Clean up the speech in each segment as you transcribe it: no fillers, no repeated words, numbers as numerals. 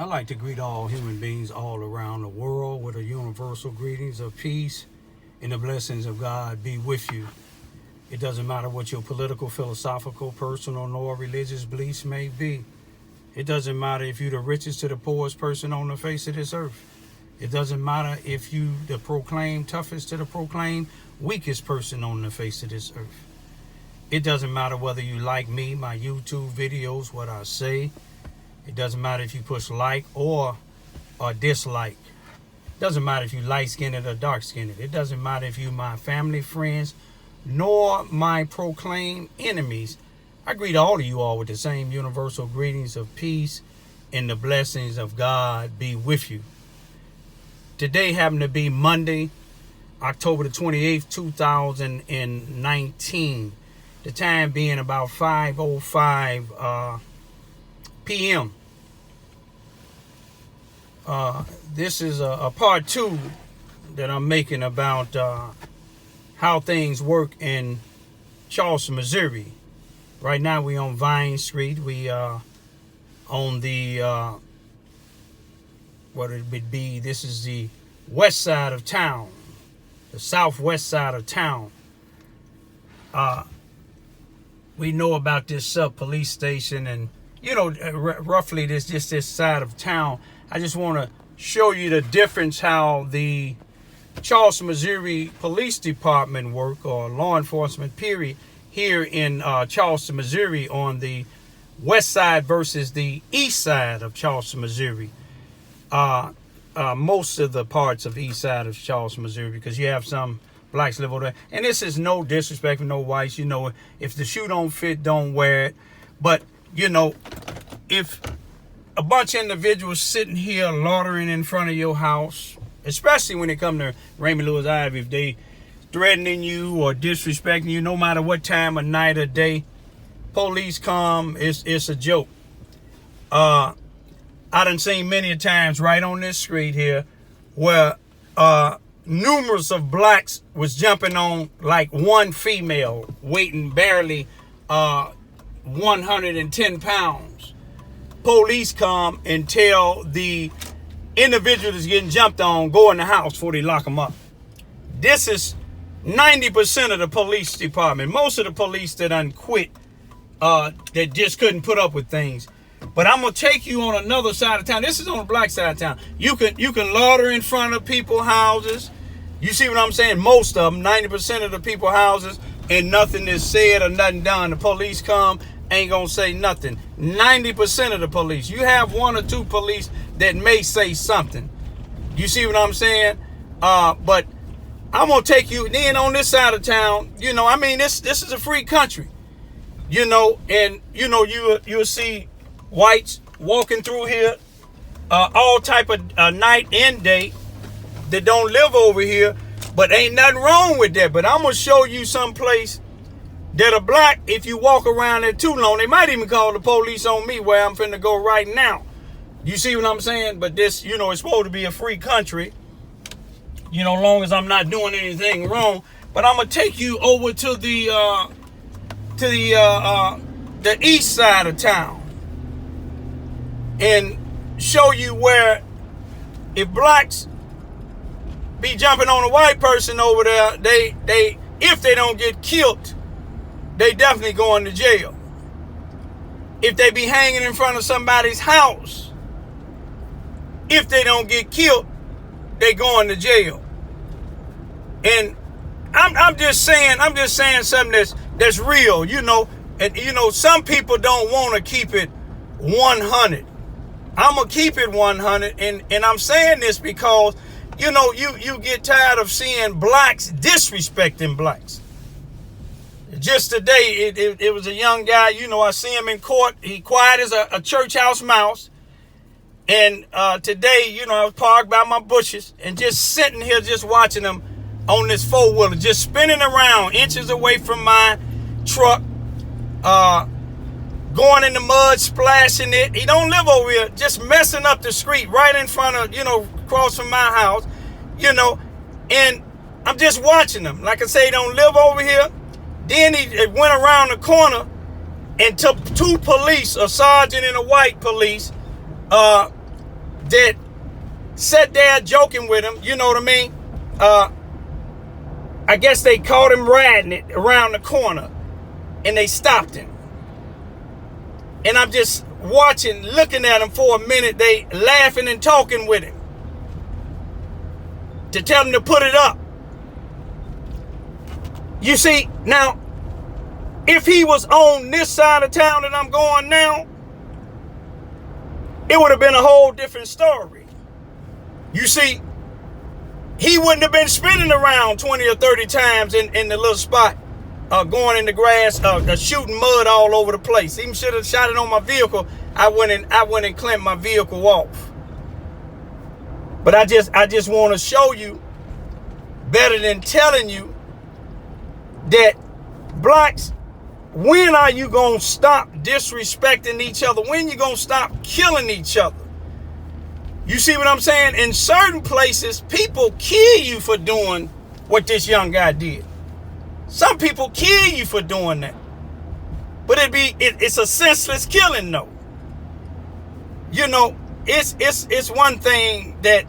I'd like to greet all human beings all around the world with a universal greetings of peace and the blessings of God be with you. It doesn't matter what your political, philosophical, personal, nor religious beliefs may be. It doesn't matter if you're the richest to the poorest person on the face of this earth. It doesn't matter if you the proclaimed toughest to the proclaimed weakest person on the face of this earth. It doesn't matter whether you like me, my YouTube videos, what I say. It doesn't matter if you push like or dislike. It doesn't matter if you light-skinned or dark-skinned. It doesn't matter if you my family, friends, nor my proclaimed enemies. I greet all of you all with the same universal greetings of peace and the blessings of God be with you. Today happened to be Monday, October the 28th, 2019. The time being about 5:05 p.m. This is a part 2 that I'm making about how things work in Charleston, Missouri. Right now we on Vine Street. We on the what it would be. This is the west side of town, the southwest side of town. We know about this sub police station, and you know roughly this just this side of town. I just want to show you the difference how the Charleston, Missouri Police Department work, or law enforcement period, here in Charleston, Missouri, on the west side versus the east side of Charleston, Missouri. Most of the parts of the east side of Charleston, Missouri, because you have some blacks live over there. And this is no disrespect for no whites. You know, if the shoe don't fit, don't wear it. But, you know, if a bunch of individuals sitting here loitering in front of your house, especially when it comes to Raymond Lewis Ivy, if they threatening you or disrespecting you, no matter what time of night or day, police come, it's a joke. I done seen many times right on this street here where numerous of blacks was jumping on like one female weighing barely 110 pounds. Police come and tell the individual that's getting jumped on, go in the house before they lock them up. This is 90% of the police department. Most of the police that done quit, that just couldn't put up with things. But I'm gonna take you on another side of town. This is on the black side of town. You can loiter in front of people's houses. You see what I'm saying? Most of them, 90% of the people's houses, and nothing is said or nothing done. The police come, ain't gonna say nothing. 90% of the police. You have one or two police that may say something. You see what I'm saying? But I'm gonna take you then on this side of town. You know, I mean, this is a free country. You know, and you know you'll see whites walking through here, all type of night and day, that don't live over here, but ain't nothing wrong with that. But I'm gonna show you some place that are black. If you walk around there too long, they might even call the police on me where I'm finna go right now. You see what I'm saying? But this, you know, it's supposed to be a free country, you know, long as I'm not doing anything wrong. But I'm gonna take you over to the east side of town and show you where if blacks be jumping on a white person over there, they if they don't get killed, they definitely going to jail. If they be hanging in front of somebody's house, if they don't get killed, they going to jail. And I'm just saying something that's real, you know. And you know, some people don't want to keep it 100. I'm gonna keep it 100, and I'm saying this because, you know, you get tired of seeing blacks disrespecting blacks. Just today, it was a young guy, you know, I see him in court. He quiet as a church house mouse. And today, you know, I was parked by my bushes and just sitting here just watching him on this four-wheeler, just spinning around inches away from my truck, going in the mud, splashing it. He don't live over here, just messing up the street right in front of, you know, across from my house, you know, and I'm just watching him. Like I say, he don't live over here. Then he went around the corner and took two police, a sergeant and a white police, that sat there joking with him. You know what I mean? I guess they caught him riding it around the corner, and they stopped him. And I'm just watching, looking at him for a minute. They laughing and talking with him to tell him to put it up. You see, now, if he was on this side of town that I'm going now, it would have been a whole different story. You see, he wouldn't have been spinning around 20 or 30 times in the little spot, going in the grass, shooting mud all over the place. He should have shot it on my vehicle. I went and clamped my vehicle off. But I just want to show you, better than telling you, that blacks, when are you going to stop disrespecting each other? When you going to stop killing each other? You see what I'm saying? In certain places, people kill you for doing what this young guy did. Some people kill you for doing that. But it's a senseless killing, though. You know, it's one thing that,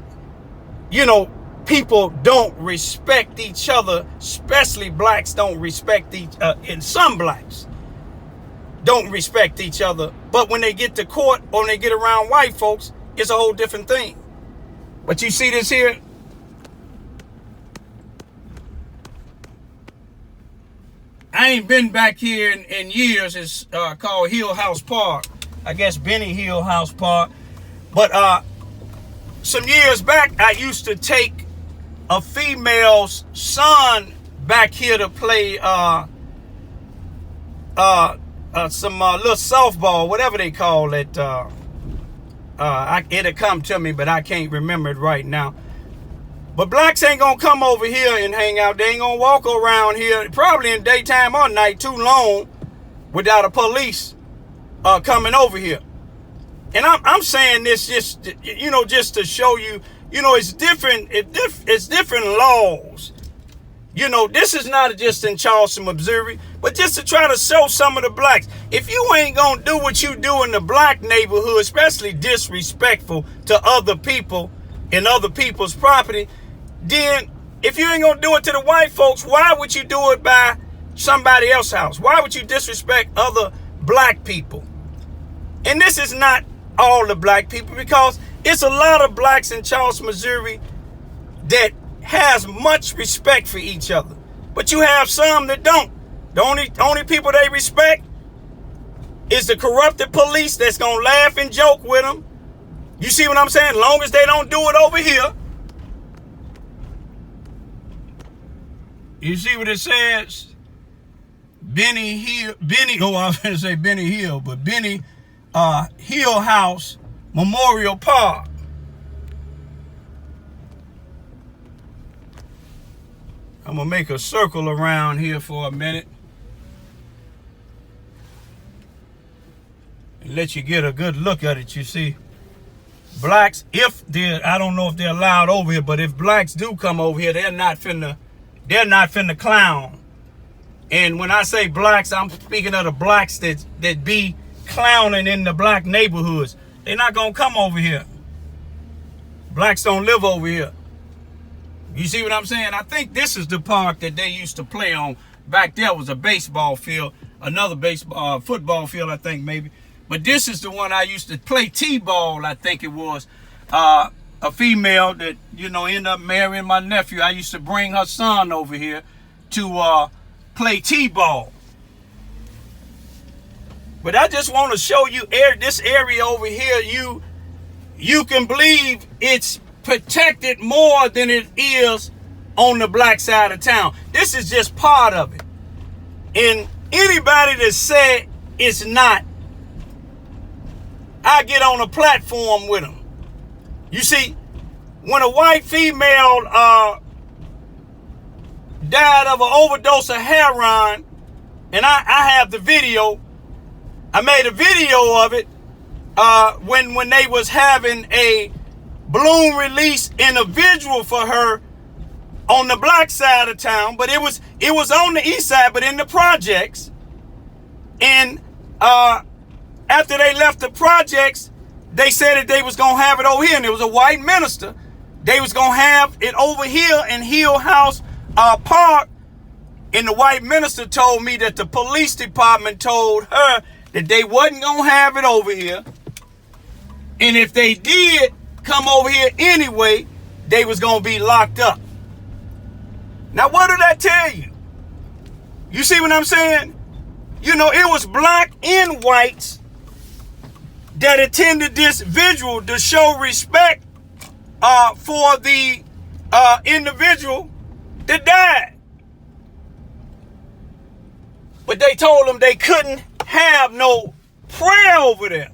you know, people don't respect each other, especially blacks don't respect and some blacks don't respect each other. But when they get to court or when they get around white folks, it's a whole different thing. But you see this here? I ain't been back here in years. It's called Hill House Park. I guess Benny Hill House Park. But some years back, I used to take a female's son back here to play some little softball, whatever they call it. It'll come to me, but I can't remember it right now. But blacks ain't gonna come over here and hang out. They ain't gonna walk around here, probably in daytime or night, too long, without a police coming over here. And I'm saying this just to show you, it's different. It's different laws. This is not just in Charleston, Missouri, but just to try to show some of the blacks. If you ain't gonna do what you do in the black neighborhood, especially disrespectful to other people and other people's property, then if you ain't gonna do it to the white folks, why would you do it by somebody else's house? Why would you disrespect other black people? And this is not all the black people, because it's a lot of blacks in Charleston, Missouri that has much respect for each other. But you have some that don't. The only people they respect is the corrupted police that's gonna laugh and joke with them. You see what I'm saying? Long as they don't do it over here. You see what it says? Benny Hill, I was going to say Benny Hill, but Benny Hill House Memorial Park. I'm going to make a circle around here for a minute and let you get a good look at it. You see, blacks, I don't know if they're allowed over here, but if blacks do come over here, they're not finna clown. And when I say blacks, I'm speaking of the blacks that be clowning in the black neighborhoods. They're not gonna come over here. Blacks don't live over here. You see what I'm saying? I think this is the park that they used to play on. Back there was a baseball field, another football field, I think maybe. But this is the one I used to play t-ball, I think it was. A female that, ended up marrying my nephew. I used to bring her son over here to play t-ball. But I just want to show you this area over here. You can believe it's protected more than it is on the black side of town. This is just part of it. And anybody that said it's not, I get on a platform with them. You see, when a white female died of an overdose of heroin, and I have the video, I made a video of it when they was having a balloon release individual for her on the black side of town, but it was on the east side, but in the projects. And after they left the projects, they said that they was going to have it over here, and it was a white minister. They was going to have it over here in Hill House Park, and the white minister told me that the police department told her that they wasn't going to have it over here, and if they did come over here anyway, they was going to be locked up. Now, what did I tell you? You see what I'm saying? You know, it was black and whites that attended this vigil to show respect for the individual that died. But they told them they couldn't have no prayer over there.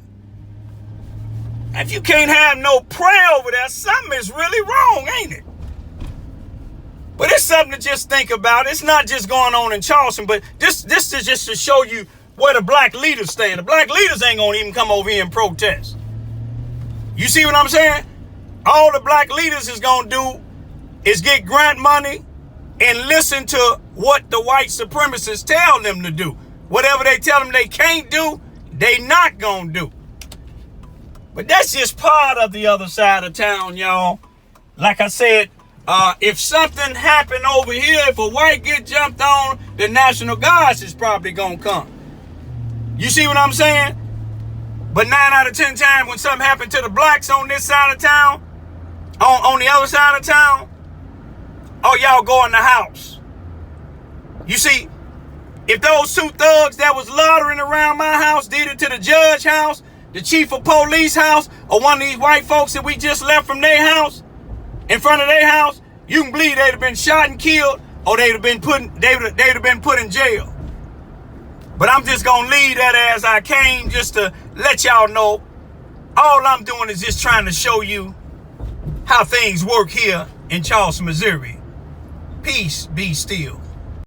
If you can't have no prayer over there, something is really wrong, ain't it? But it's something to just think about. It's not just going on in Charleston, but this is just to show you where the black leaders stand. The black leaders ain't gonna even come over here and protest. You see what I'm saying? All the black leaders is gonna do is get grant money and listen to what the white supremacists tell them to do. Whatever they tell them they can't do, they not gonna do. But that's just part of the other side of town, y'all. Like I said, if something happened over here, if a white get jumped on, the National Guards is probably gonna come. You see what I'm saying? But 9 out of 10 times when something happened to the blacks on this side of town, on the other side of town, oh, y'all go in the house. You see, if those two thugs that was loitering around my house did it to the judge house, the chief of police house, or one of these white folks that we just left from their house, in front of their house, you can believe they'd have been shot and killed, or they'd have been put in jail. But I'm just gonna leave that as I came, just to let y'all know. All I'm doing is just trying to show you how things work here in Charleston, Missouri. Peace be still.